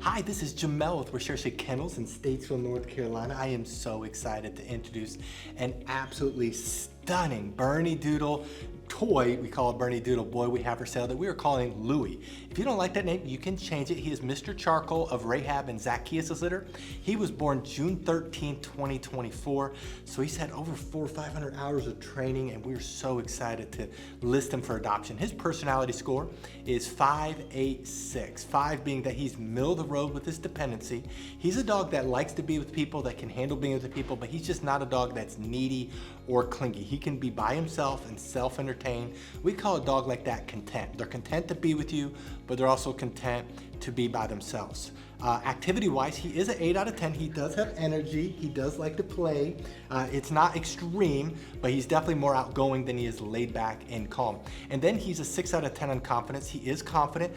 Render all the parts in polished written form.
Hi, this is Jamel with Recherche Kennels in Statesville, North Carolina. I am so excited to introduce an absolutely stunning Bernedoodle toy. We call it Bernedoodle boy we have for sale that we are calling Louie. If you don't like that name, you can change it. He is Mr. Charcoal of Rahab and Zacchaeus' litter. He was born June 13, 2024. So he's had over 400 or 500 hours of training, and we're so excited to list him for adoption. His personality score is 586, 5 being that he's middle of the road with his dependency. He's a dog that likes to be with people, that can handle being with the people, but he's just not a dog that's needy or clingy. He can be by himself and self-entertain. We call a dog like that content. They're content to be with you, but they're also content to be by themselves. Activity-wise, he is an 8 out of 10. He does have energy. He does like to play. It's not extreme, but he's definitely more outgoing than he is laid back and calm. And then he's a 6 out of 10 on confidence. He is confident.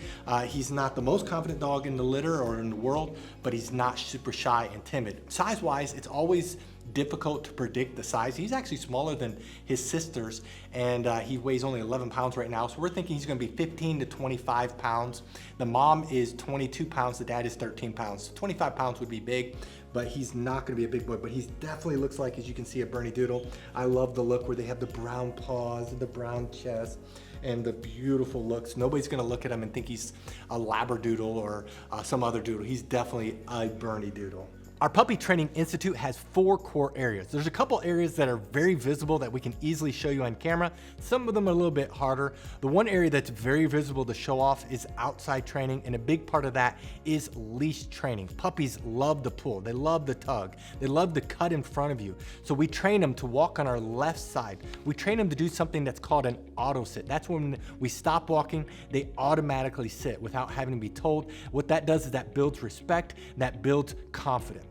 He's not the most confident dog in the litter or in the world, but he's not super shy and timid. Size-wise, it's always difficult to predict the size. He's actually smaller than his sisters, and he weighs only 11 pounds right now, so we're thinking he's going to be 15 to 25 pounds. The mom is 22 pounds, the dad is 13 pounds. 25 pounds would be big, but he's not going to be a big boy, but he definitely looks like, as you can see, a Bernedoodle. I love the look where they have the brown paws and the brown chest and the beautiful looks. Nobody's going to look at him and think he's a Labradoodle or some other doodle. He's definitely a Bernedoodle. Our Puppy Training Institute has 4 core areas. There's a couple areas that are very visible that we can easily show you on camera. Some of them are a little bit harder. The one area that's very visible to show off is outside training, and a big part of that is leash training. Puppies love the pull, they love the tug, they love the cut in front of you. So we train them to walk on our left side. We train them to do something that's called an auto sit. That's when we stop walking, they automatically sit without having to be told. What that does is that builds respect, that builds confidence.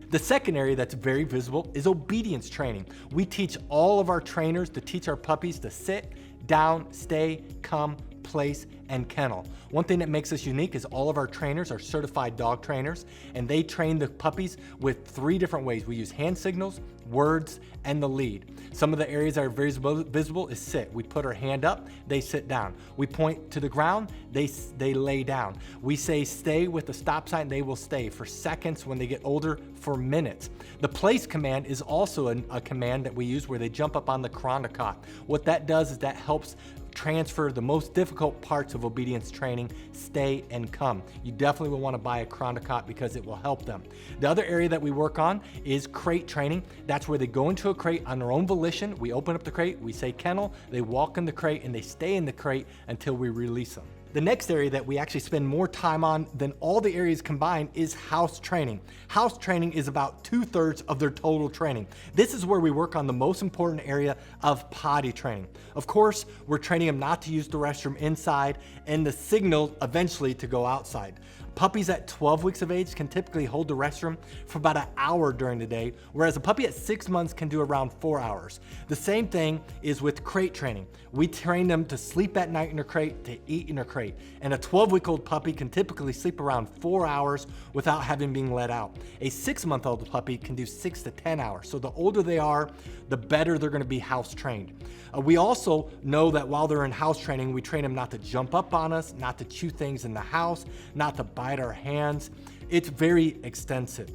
The second area that's very visible is obedience training. We teach all of our trainers to teach our puppies to sit, down, stay, come, place, and kennel. One thing that makes us unique is all of our trainers are certified dog trainers, and they train the puppies with 3 different ways. We use hand signals, words, and the lead. Some of the areas that are very visible is sit. We put our hand up, they sit down. We point to the ground, they lay down. We say stay with the stop sign, they will stay for seconds. When they get older, for minutes. The place command is also a command that we use where they jump up on the chronocot. What that does is that helps transfer the most difficult parts of obedience training, stay and come. You definitely will want to buy a chronocot because it will help them. The other area that we work on is crate training. That's where they go into a crate on their own volition. We open up the crate, we say kennel, they walk in the crate, and they stay in the crate until we release them. The next area that we actually spend more time on than all the areas combined is house training. House training is about 2/3 of their total training. This is where we work on the most important area of potty training. Of course, we're training them not to use the restroom inside and the signal eventually to go outside. Puppies at 12 weeks of age can typically hold the restroom for about an hour during the day, whereas a puppy at 6 months can do around 4 hours. The same thing is with crate training. We train them to sleep at night in a crate, to eat in a crate. And a 12-week-old puppy can typically sleep around 4 hours without having been let out. A 6-month-old puppy can do 6 to 10 hours. So the older they are, the better they're gonna be house trained. We also know that while they're in house training, we train them not to jump up on us, not to chew things in the house, not to bite our hands. It's very extensive.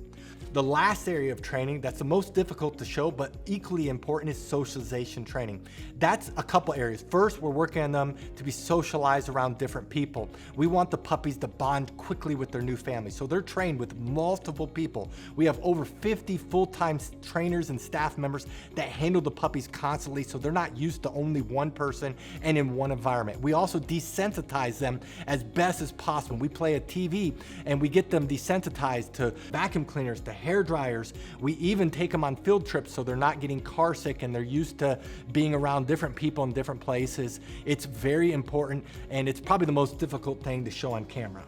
The last area of training that's the most difficult to show but equally important is socialization training. That's a couple areas. First, we're working on them to be socialized around different people. We want the puppies to bond quickly with their new family, so they're trained with multiple people. We have over 50 full-time trainers and staff members that handle the puppies constantly, so they're not used to only one person and in one environment. We also desensitize them as best as possible. We play a TV and we get them desensitized to vacuum cleaners, to hair dryers. We even take them on field trips so they're not getting car sick and they're used to being around different people in different places. It's very important, and it's probably the most difficult thing to show on camera.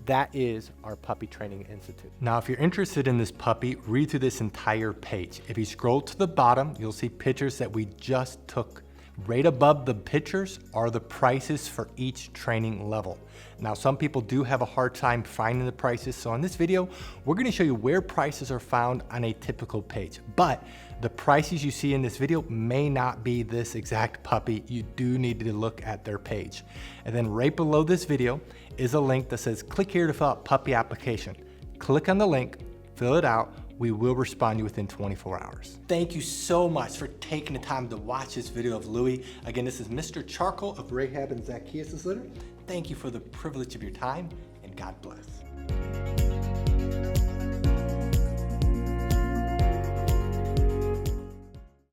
That is our Puppy Training Institute. Now, if you're interested in this puppy, read through this entire page. If you scroll to the bottom, you'll see pictures that we just took Right above the pictures are the prices for each training level. Now, some people do have a hard time finding the prices, so in this video, we're gonna show you where prices are found on a typical page. But the prices you see in this video may not be this exact puppy. You do need to look at their page. And then right below this video is a link that says, click here to fill out puppy application. Click on the link, fill it out. We will respond to you within 24 hours. Thank you so much for taking the time to watch this video of Louie. Again, this is Mr. Charcoal of Rahab and Zacchaeus' litter. Thank you for the privilege of your time, and God bless.